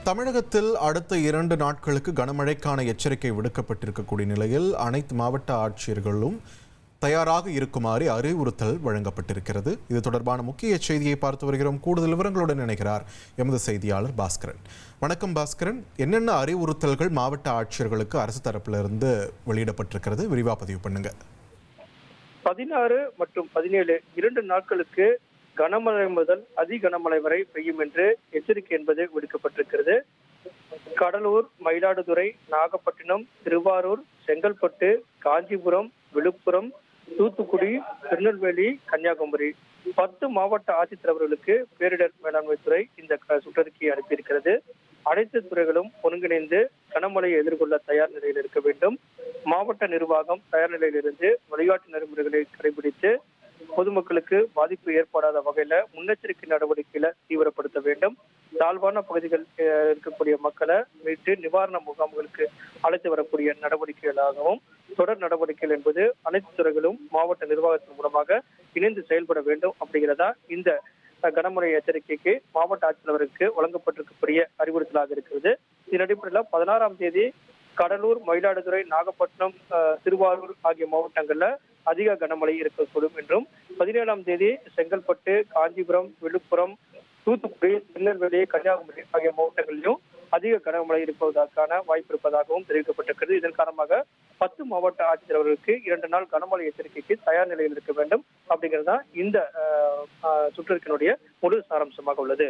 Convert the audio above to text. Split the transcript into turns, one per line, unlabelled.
தமிழகத்தில் அடுத்த 2 நாட்களுக்கு கனமழைக்கான எச்சரிக்கை விடுக்கப்பட்டிருக்கக்கூடிய நிலையில் அனைத்து மாவட்ட ஆட்சியர்களும் தயாராக இருக்குமாறு அறிவுறுத்தல் வழங்கப்பட்டிருக்கிறது. இது தொடர்பான முக்கிய செய்தியை பார்த்து வருகிறோம். கூடுதல் விவரங்களுடன் இணைகிறார் எமது செய்தியாளர் பாஸ்கரன். வணக்கம் பாஸ்கரன், என்னென்ன அறிவுறுத்தல்கள் மாவட்ட ஆட்சியர்களுக்கு அரசு தரப்பிலிருந்து வெளியிடப்பட்டிருக்கிறது? விரிவா பதிவு பண்ணுங்க.
16 மற்றும் 17 2 நாட்களுக்கு கனமழை முதல் அதி கனமழை வரை பெய்யும் என்று எச்சரிக்கை என்பது விடுக்கப்பட்டிருக்கிறது. கடலூர், மயிலாடுதுறை, நாகப்பட்டினம், திருவாரூர், செங்கல்பட்டு, காஞ்சிபுரம், விழுப்புரம், தூத்துக்குடி, திருநெல்வேலி, கன்னியாகுமரி 10 மாவட்ட ஆட்சித்தலைவர்களுக்கு பேரிடர் மேலாண்மை துறை இந்த சுற்றறிக்கையை அனுப்பியிருக்கிறது. அனைத்து துறைகளும் ஒருங்கிணைந்து கனமழையை எதிர்கொள்ள தயார் நிலையில் இருக்க வேண்டும். மாவட்ட நிர்வாகம் தயார் நிலையிலிருந்து வழிகாட்டு நெறிமுறைகளை கடைபிடித்து பொதுமக்களுக்கு பாதிப்பு ஏற்படாத வகையில முன்னெச்சரிக்கை நடவடிக்கைகளை தீவிரப்படுத்த வேண்டும். தாழ்வான பகுதிகள் இருக்கக்கூடிய மக்களை மீட்டு நிவாரண முகாம்களுக்கு அழைத்து வரக்கூடிய நடவடிக்கைகளாகவும் தொடர் நடவடிக்கைகள் என்பது அனைத்து துறைகளும் மாவட்ட நிர்வாகத்தின் மூலமாக இணைந்து செயல்பட வேண்டும் அப்படிங்கிறதா இந்த கனமழை எச்சரிக்கைக்கு மாவட்ட ஆட்சித்தலைவருக்கு வழங்கப்பட்டிருக்கக்கூடிய அறிவுறுத்தலாக இருக்கிறது. இதன் அடிப்படையில் 16ஆம் தேதி கடலூர், மயிலாடுதுறை, நாகப்பட்டினம், திருவாரூர் ஆகிய மாவட்டங்கள்ல அதிக கனமழை இருக்கக்கூடும் என்றும் 17ஆம் தேதி செங்கல்பட்டு, காஞ்சிபுரம், விழுப்புரம், தூத்துக்குடி, திருநெல்வேலி, கன்னியாகுமரி ஆகிய மாவட்டங்களிலும் அதிக கனமழை இருப்பதற்கான வாய்ப்பு இருப்பதாகவும் தெரிவிக்கப்பட்டிருக்கிறது. இதன் காரணமாக 10 மாவட்ட ஆட்சித்தலைவர்களுக்கு 2 நாள் கனமழை எச்சரிக்கைக்கு தயார் நிலையில் இருக்க வேண்டும் அப்படிங்கிறதா இந்த சுற்றறிக்கையினுடைய முழு சாராம்சமாக உள்ளது.